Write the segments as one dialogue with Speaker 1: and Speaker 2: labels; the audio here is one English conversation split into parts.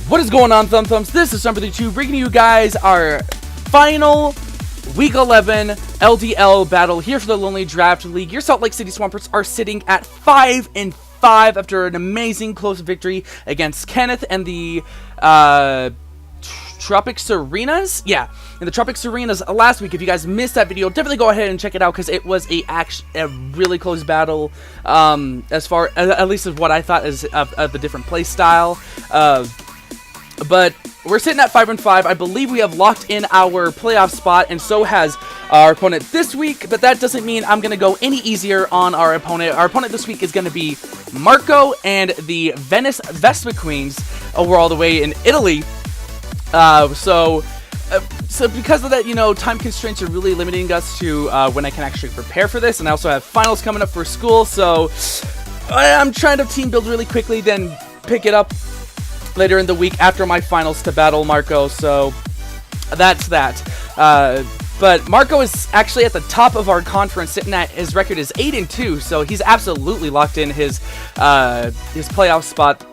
Speaker 1: What is going on, Thumb Thumbs? This is Number32 bringing you guys our final Week 11 LDL battle here for the Lonely Draft League. Your Salt Lake City Swampers are sitting at 5-5 after an amazing close victory against Kenneth and the Tropic Serenas. Yeah, in the Tropic Serenas last week. If you guys missed that video, definitely go ahead and check it out because it was a really close battle. As far at least of what I thought is of the different play style. But we're sitting at 5-5. I believe we have locked in our playoff spot, and so has our opponent this week. But that doesn't mean I'm going to go any easier on our opponent. Our opponent this week is going to be Marco and the Venice Vespiquen over all the way in Italy. So because of that, you know, time constraints are really limiting us to when I can actually prepare for this. And I also have finals coming up for school, so I'm trying to team build really quickly, then pick it up later in the week after my finals to battle Marco. So that's that. But Marco is actually at the top of our conference, sitting at his record is 8-2, so he's absolutely locked in his playoff spot.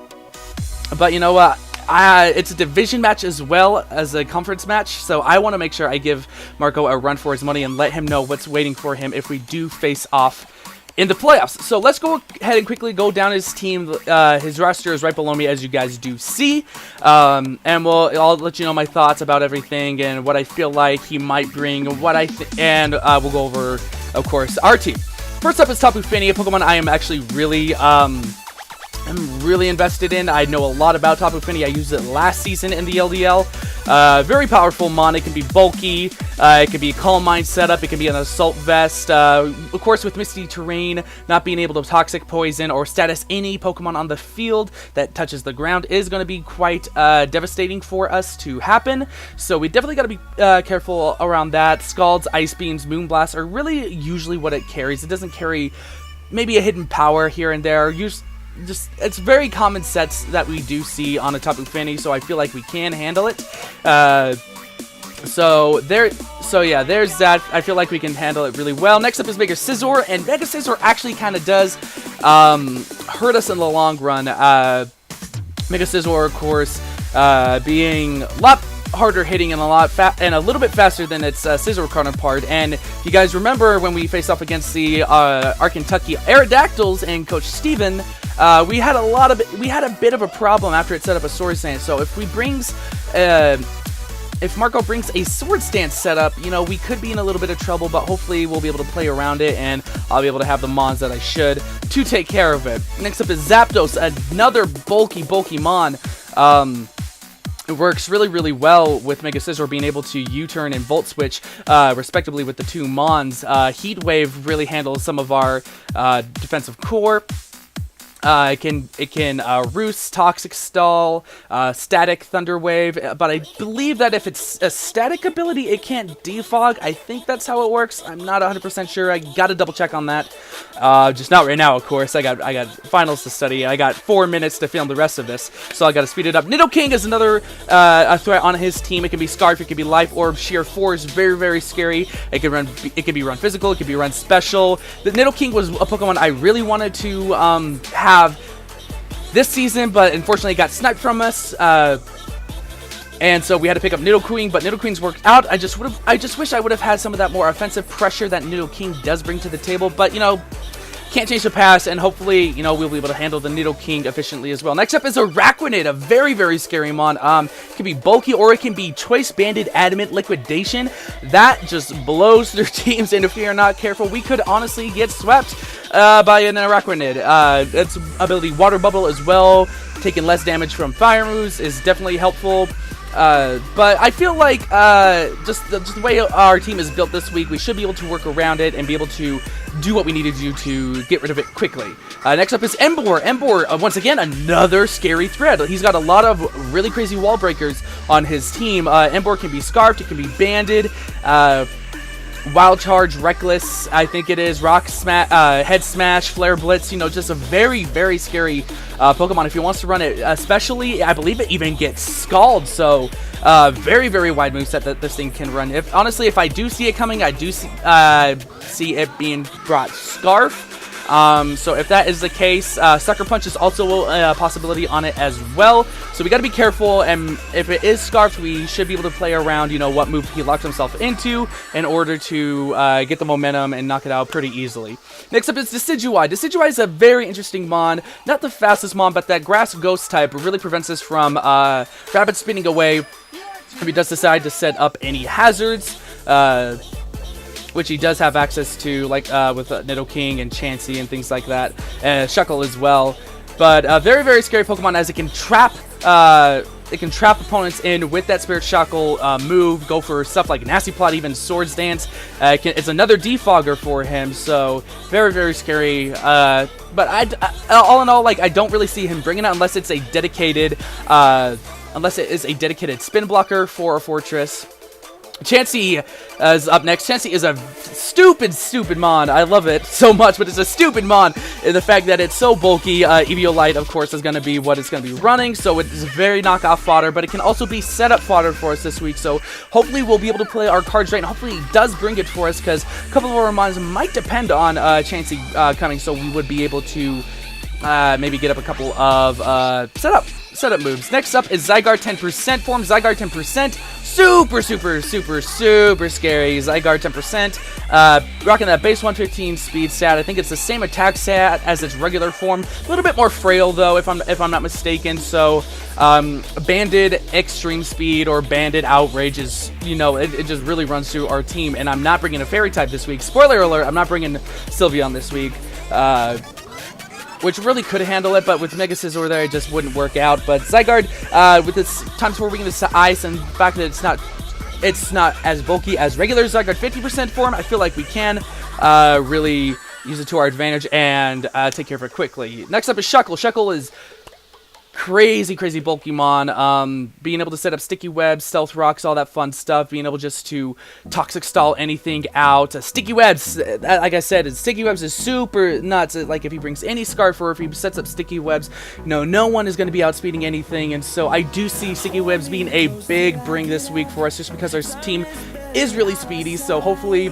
Speaker 1: But you know what? It's a division match as well as a conference match, so I want to make sure I give Marco a run for his money and let him know what's waiting for him if we do face off in the playoffs. So let's go ahead and quickly go down his team. His roster is right below me, as you guys do see, and I'll let you know my thoughts about everything and what I feel like he might bring, and we'll go over, of course, our team. First up is Tapu Fini, a Pokemon I am actually I'm really invested in. I know a lot about Tapu Fini. I used it last season in the LDL. Very powerful mon. It can be bulky. It can be a Calm Mind setup. It can be an Assault Vest. Of course, with Misty Terrain, not being able to Toxic Poison or status any Pokemon on the field that touches the ground is going to be quite devastating for us to happen. So we definitely got to be careful around that. Scalds, Ice Beams, Moonblast are really usually what it carries. It doesn't carry maybe a hidden power here and there. It's very common sets that we do see on a Tapu Fini, so I feel like we can handle it. So yeah, there's that. I feel like we can handle it really well. Next up is Mega Scizor, and Mega Scizor actually kind of does hurt us in the long run. Mega Scizor, of course, being a lot harder hitting and a little bit faster than its Scizor counterpart. And if you guys remember when we faced off against the Arkentucky Aerodactyls and Coach Steven, we had a bit of a problem after it set up a Sword Stance. So if Marco brings a Sword Stance setup, you know, we could be in a little bit of trouble, but hopefully we'll be able to play around it, and I'll be able to have the mons that I should to take care of it. Next up is Zapdos, another bulky mon. It works really, really well with Mega Scizor being able to U-turn and Volt Switch, respectively, with the two Mons. Heat Wave really handles some of our defensive core. It can Roost, Toxic Stall, Static Thunder Wave, but I believe that if it's a static ability, it can't defog. I think that's how it works. I'm not 100% sure. I gotta double check on that. Just not right now, of course. I got finals to study. I got 4 minutes to film the rest of this, so I gotta speed it up. Nidoking is another a threat on his team. It can be Scarf, it can be Life Orb. Sheer 4 is very, very scary. It can be run physical, it can be run special. The Nidoking was a Pokemon I really wanted to have this season, but unfortunately it got sniped from us, and so we had to pick up Nidoqueen, but Nidoqueen's worked out. I just wish I would have had some of that more offensive pressure that Nidoking does bring to the table, but you know, can't change the past, and hopefully, you know, we'll be able to handle the Nidoking efficiently as well. Next up is Araquanid, a very, very scary mon. It can be bulky, or it can be Choice Banded Adamant Liquidation. That just blows through teams, and if we are not careful, we could honestly get swept by an Araquanid. Its ability Water Bubble as well, taking less damage from fire moves, is definitely helpful. But I feel like just the way our team is built this week, we should be able to work around it and be able to do what we need to do to get rid of it quickly. Next up is Emboar. Emboar, once again, another scary threat. He's got a lot of really crazy wall breakers on his team. Emboar can be Scarfed, it can be Banded, Wild Charge, Reckless, I think it is, Rock Smash, Head Smash, Flare Blitz, you know, just a very, very scary Pokemon. If he wants to run it, especially, I believe it even gets Scald, so very, very wide moveset that this thing can run. Honestly, if I do see it coming, I do see it being brought Scarf. So if that is the case, Sucker Punch is also a possibility on it as well. So we got to be careful, and if it is Scarfed, we should be able to play around, you know, what move he locks himself into in order to get the momentum and knock it out pretty easily. Next up is Decidueye. Decidueye is a very interesting mon. Not the fastest mon, but that Grass Ghost type really prevents us from rapid spinning away if he does decide to set up any hazards, which he does have access to, like with Nidoking and Chansey and things like that, and Shuckle as well. But very, very scary Pokemon, as it can trap opponents in with that Spirit Shackle move, go for stuff like Nasty Plot, even Swords Dance. It's another defogger for him, so very, very scary. But all in all, like, I don't really see him bringing it unless it's a dedicated, spin blocker for a Fortress. Chansey is up next. Chansey is a stupid mon. I love it so much, but it's a stupid mon in the fact that it's so bulky. Eviolite, of course, is going to be what it's going to be running, so it's very knockoff fodder, but it can also be setup fodder for us this week, so hopefully we'll be able to play our cards right, and hopefully he does bring it for us, because a couple of our mons might depend on Chansey coming, so we would be able to maybe get up a couple of setup moves. Next up is Zygarde 10% form. Zygarde 10%. Super scary. Zygarde 10%. Rocking that base 115 speed stat. I think it's the same attack stat as its regular form. A little bit more frail though, if I'm not mistaken. So banded extreme speed or banded outrage is, you know, it just really runs through our team. And I'm not bringing a fairy type this week. Spoiler alert, I'm not bringing Sylveon this week. Which really could handle it, but with Mega Scizor there, it just wouldn't work out. But Zygarde, with its times 4 weakness to Ice, and the fact that it's not as bulky as regular Zygarde 50% form, I feel like we can really use it to our advantage and take care of it quickly. Next up is Shuckle. Shuckle is crazy bulky mon. Being able to set up sticky webs, stealth rocks, all that fun stuff. Being able just to toxic stall anything out. Sticky webs, like I said, sticky webs is super nuts. Like if he brings any Scarf or if he sets up sticky webs, no one is going to be outspeeding anything. And so I do see sticky webs being a big bring this week for us, just because our team is really speedy. So hopefully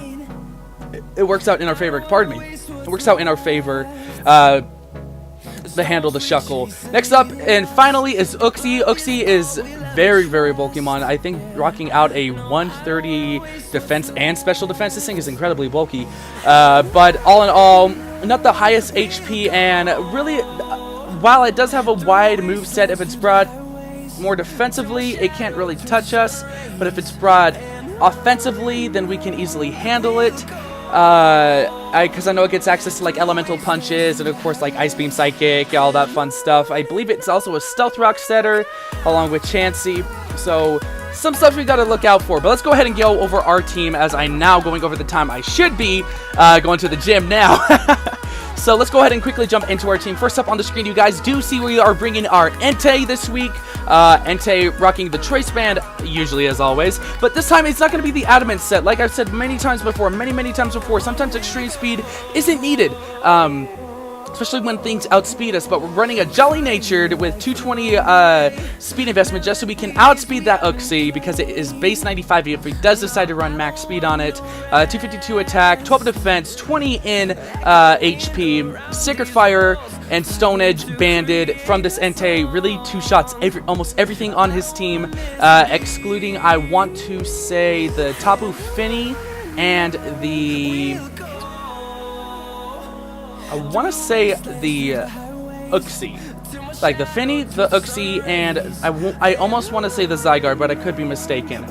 Speaker 1: it works out in our favor. Pardon me. It works out in our favor. To handle the Shuckle. Next up and finally is Uxie. Uxie is very bulky mon. I think rocking out a 130 defense and special defense. This thing is incredibly bulky. But all in all, not the highest HP, and really, while it does have a wide move set, if it's brought more defensively, it can't really touch us. But if it's brought offensively, then we can easily handle it. Because I know it gets access to like elemental punches and of course like Ice Beam Psychic, all that fun stuff. I believe it's also a Stealth Rock setter along with Chansey, so some stuff we got to look out for. But let's go ahead and go over our team, as I'm now going over the time I should be going to the gym now. So let's go ahead and quickly jump into our team. First up on the screen, you guys do see we are bringing our Entei this week. Entei rocking the Choice Band, usually as always. But this time, it's not going to be the Adamant set. Like I've said many times before, sometimes extreme speed isn't needed. Especially when things outspeed us, but we're running a Jolly Natured with 220 speed investment just so we can outspeed that Uxie, because it is base 95 if he does decide to run max speed on it. 252 attack, 12 defense, 20 in HP, Sacred Fire, and Stone Edge banded from this Entei. Really two-shots almost everything on his team, excluding, I want to say, the Tapu Fini and the... I want to say the Uxie. Like the Fini, the Uxie, and I almost want to say the Zygarde, but I could be mistaken.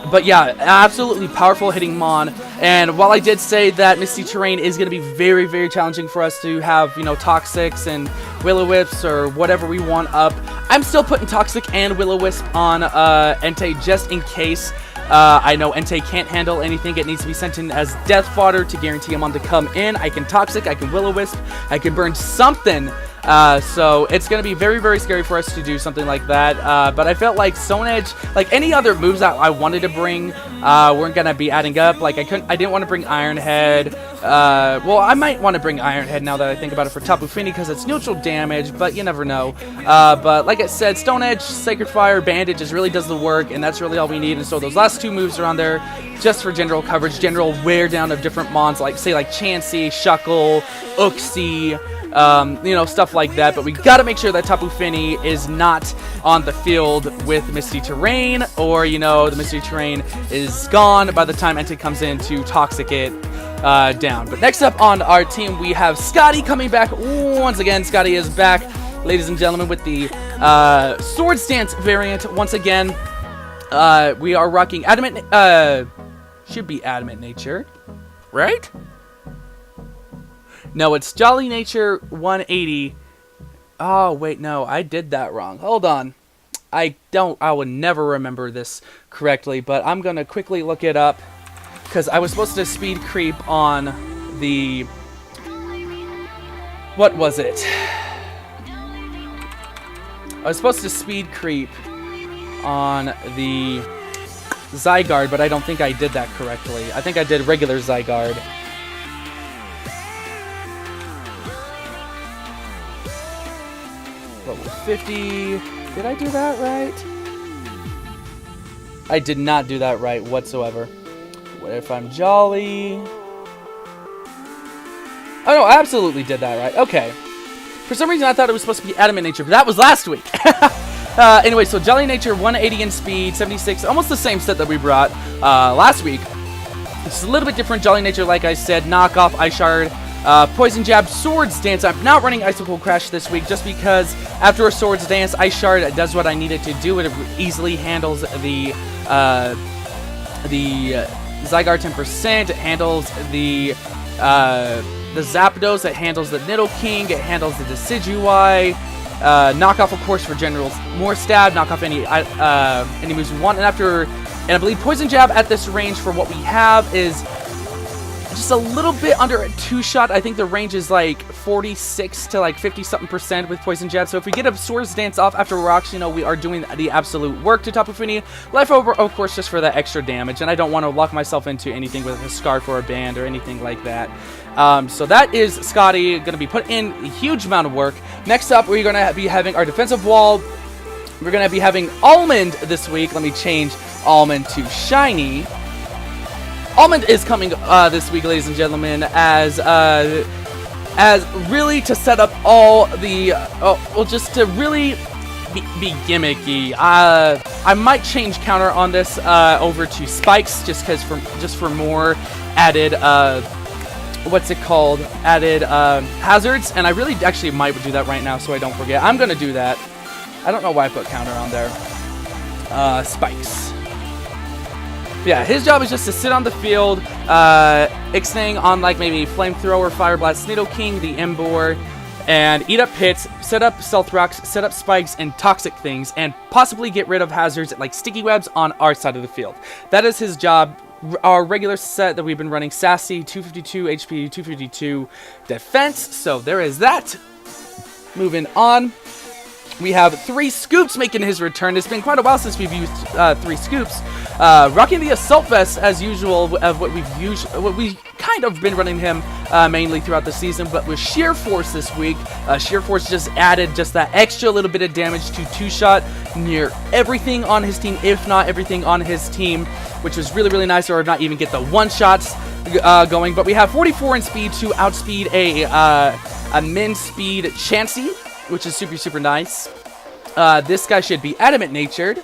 Speaker 1: But yeah, absolutely powerful hitting mon. And while I did say that Misty Terrain is going to be very challenging for us to have, Toxics and Will-O-Wisps or whatever we want up, I'm still putting Toxic and Will-O-Wisp on Entei just in case. I know Entei can't handle anything. It needs to be sent in as death fodder to guarantee him on to come in. I can Toxic, I can Will-O-Wisp, I can burn something So it's going to be very, very scary for us to do something like that. But I felt like Stone Edge, like any other moves that I wanted to bring, weren't going to be adding up. Like I didn't want to bring Iron Head. Well, I might want to bring Iron Head now that I think about it for Tapu Fini because it's neutral damage, but you never know. But like I said, Stone Edge, Sacred Fire, Bandage just really does the work, and that's really all we need. And so those last 2 moves are on there just for general coverage, general wear down of different mons, like say like Chansey, Shuckle, Uxie, you know, stuff like that. But we got to make sure that Tapu Fini is not on the field with Misty Terrain, or you know, the Misty Terrain is gone by the time Entei comes in to Toxic it down. But next up on our team, we have Scotty coming back once again. Scotty is back, ladies and gentlemen, with the Swords Dance variant once again. We are rocking Adamant, should be Adamant Nature, right? No, it's Jolly Nature 180. Oh, wait, no, I did that wrong. Hold on. I would never remember this correctly, but I'm going to quickly look it up, because I was supposed to speed creep on the... What was it? I was supposed to speed creep on the Zygarde, but I don't think I did that correctly. I think I did regular Zygarde. Level 50. Did I do that right? I did not do that right whatsoever. What if I'm Jolly? Oh no, I absolutely did that right. Okay. For some reason I thought it was supposed to be Adamant Nature, but that was last week. Anyway, so Jolly Nature 180 in speed, 76, almost the same set that we brought last week. It's a little bit different. Jolly Nature, like I said, knockoff Ice Shard, Poison Jab, Swords Dance. I'm not running Icicle Crash this week just because after a Swords Dance, Ice Shard does what I need it to do. It easily handles the Zygarde 10%. It handles the Zapdos. It handles the Nidoking. It handles the Decidueye. Knockoff, of course, for general more stab. Knockoff any moves we want. And I believe Poison Jab at this range for what we have is just a little bit under a 2-shot. I think the range is like 46 to like 50-something% with Poison Jab. So if we get a Swords Dance off after rocks, you know, we are doing the absolute work to Tapu Fini. Life Over, of course, just for that extra damage. And I don't want to lock myself into anything with a Scarf or a Band or anything like that. So that is Scotty going to be put in a huge amount of work. Next up, we're going to be having our defensive wall. We're going to be having Almond this week. Let me change Almond to Shiny. Almond is coming this week, ladies and gentlemen, as really to set up all the, well, just to really be gimmicky. I might change counter on this over to Spikes, just for more added, what's it called? Added hazards, and I really actually might do that right now, so I don't forget. I'm gonna do that. I don't know why I put counter on there. Spikes. Yeah, his job is just to sit on the field, Ixnang on like maybe Flamethrower, Fire Blast, Nidoking, the Emboar, and eat up hits, set up Stealth Rocks, set up Spikes and Toxic things, and possibly get rid of hazards like Sticky Webs on our side of the field. That is his job. Our regular set that we've been running, Sassy, 252 HP, 252 defense, so there is that. Moving on. We have 3 Scoops making his return. It's been quite a while since we've used 3 Scoops. Rocking the Assault Vest as usual of what we kind of been running him mainly throughout the season, but with Sheer Force this week, Sheer Force just added just that extra little bit of damage to 2-shot near everything on his team, if not everything on his team, which was really, really nice, or not even get the 1-shots going. But we have 44 in speed to outspeed a min speed Chansey, which is super, super nice. This guy should be Adamant Natured.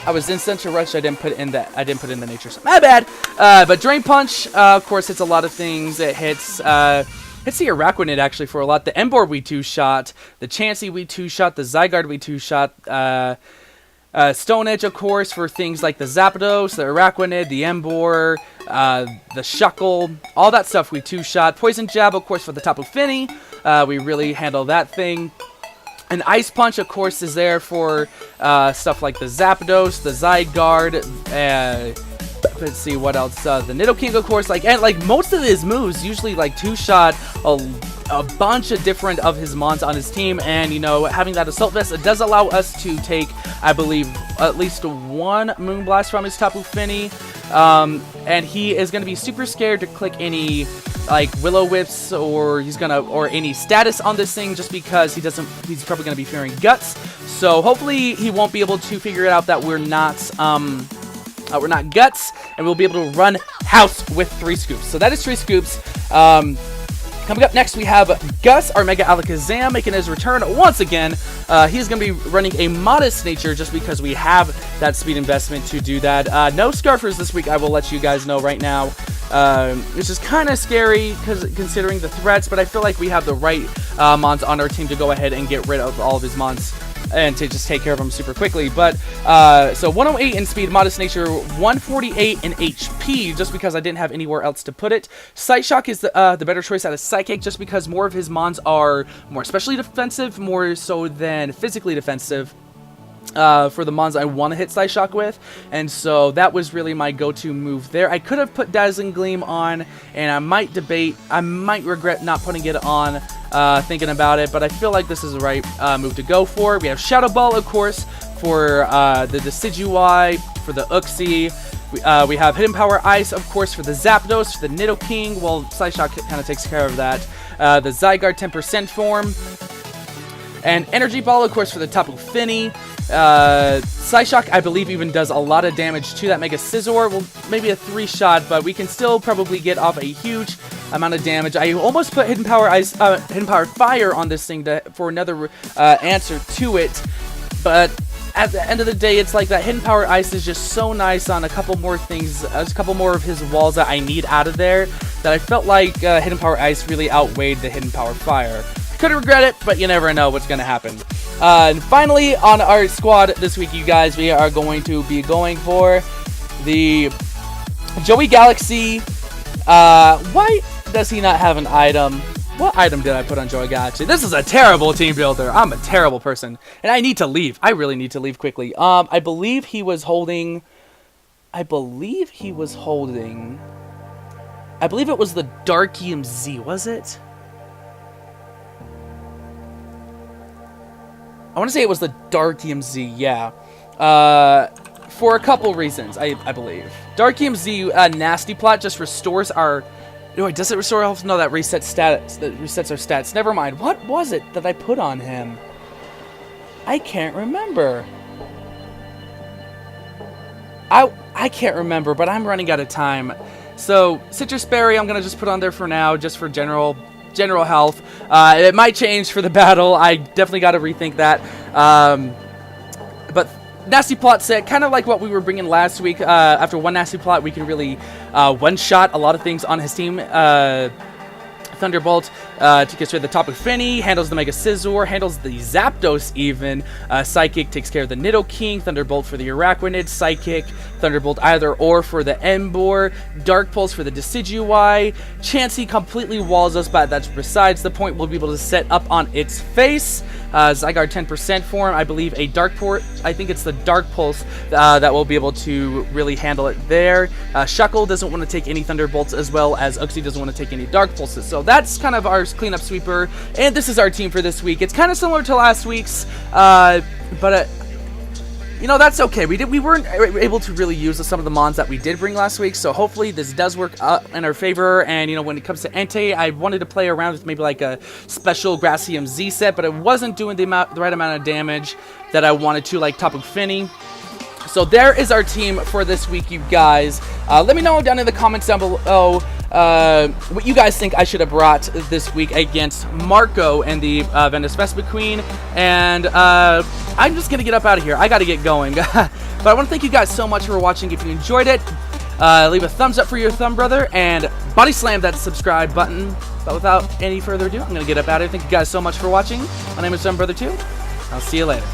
Speaker 1: I was in Center Rush. I didn't put in the nature. So my bad. But Drain Punch, of course, hits a lot of things. It hits the Araquanid actually for a lot. The Emboar we 2-shot. The Chansey we 2-shot. The Zygarde we 2-shot. Stone Edge, of course, for things like the Zapdos, the Araquanid, the Emboar, the Shuckle, all that stuff we 2-shot. Poison Jab, of course, for the Tapu Fini. We really handle that thing. And Ice Punch, of course, is there for stuff like the Zapdos, the Zygarde, let's see what else. The Nidoking, of course, and most of his moves usually like 2-shot a bunch of different of his mons on his team, and you know, having that assault vest, it does allow us to take, I believe, at least one Moonblast from his Tapu Fini, and he is going to be super scared to click any like Will-O-Wisps or any status on this thing, just because he's probably going to be fearing Guts. So hopefully he won't be able to figure it out that we're not Guts, and we'll be able to run House with 3 scoops. So that is 3 scoops. Coming up next, we have Gus, our Mega Alakazam, making his return once again. He's going to be running a Modest Nature just because we have that speed investment to do that. No Scarfers this week, I will let you guys know right now. Which is kind of scary considering the threats, but I feel like we have the right mons on our team to go ahead and get rid of all of his mons and to just take care of them super quickly. But so 108 in speed, Modest Nature, 148 in HP, just because I didn't have anywhere else to put it. Sight Shock is the better choice out of Psychic, just because more of his mons are more especially defensive, more so than physically defensive. For the mons I want to hit Sight Shock with, and so that was really my go-to move there. I could have put Dazzling Gleam on, and I might regret not putting it on, thinking about it, but I feel like this is the right move to go for. We have Shadow Ball, of course, for the Decidueye, for the Uxie. We have Hidden Power Ice, of course, for the Zapdos, for the Nidoking. Well, Sight Shock kind of takes care of that. The Zygarde 10% form. And Energy Ball, of course, for the Tapu Fini. Sight Shock, I believe, even does a lot of damage to that Mega Scizor. Well, maybe a 3-shot, but we can still probably get off a huge amount of damage. I almost put Hidden Power Fire on this thing for another answer to it, but at the end of the day, it's like that Hidden Power Ice is just so nice on a couple more things, a couple more of his walls that I need out of there, that I felt like Hidden Power Ice really outweighed the Hidden Power Fire. Could regret it, but you never know what's going to happen. And finally, on our squad this week, you guys, we are going to be going for the Joey Galaxy. Why does he not have an item? What item did I put on Joey Galaxy? This is a terrible team builder. I'm a terrible person, and I need to leave. I really need to leave quickly. I believe he was holding... I believe it was the Darkium Z, was it? I want to say it was the Darkium Z, yeah. For a couple reasons, I believe. Darkium Z Nasty Plot just restores our... No, does it restore health? No, that resets stats. That resets our stats. Never mind. What was it that I put on him? I can't remember. I can't remember, but I'm running out of time. So, Citrus Berry, I'm going to just put on there for now, just for general health. It might change for the battle. I definitely got to rethink that. But Nasty Plot set, kind of like what we were bringing last week. After one Nasty Plot, we can really one-shot a lot of things on his team. Thunderbolt takes care of the Tapu Fini, handles the Mega Scizor, handles the Zapdos even. Psychic takes care of the Nidoking, Thunderbolt for the Araquanid, Psychic, Thunderbolt either or for the Emboar, Dark Pulse for the Decidueye. Chansey completely walls us, but that's besides the point. We'll be able to set up on its face. Zygarde 10% form, I believe I think it's the Dark Pulse that will be able to really handle it there. Shuckle doesn't want to take any Thunderbolts, as well as Uxie doesn't want to take any Dark Pulses. So that's kind of our cleanup sweeper, and this is our team for this week. It's kind of similar to last week's, but you know, that's okay. We weren't able to really use some of the mons that we did bring last week, so hopefully this does work in our favor. And you know, when it comes to Entei, I wanted to play around with maybe like a special Gracium Z set, but it wasn't doing the right amount of damage that I wanted to, like Tapu Fini. So there is our team for this week, you guys. Let me know down in the comments down below what you guys think I should have brought this week against Marco and the Venice Vespiquen. And I'm just going to get up out of here. I got to get going. But I want to thank you guys so much for watching. If you enjoyed it, leave a thumbs up for your thumb brother and body slam that subscribe button. But without any further ado, I'm going to get up out of here. Thank you guys so much for watching. My name is Thumb Brother 2. I'll see you later.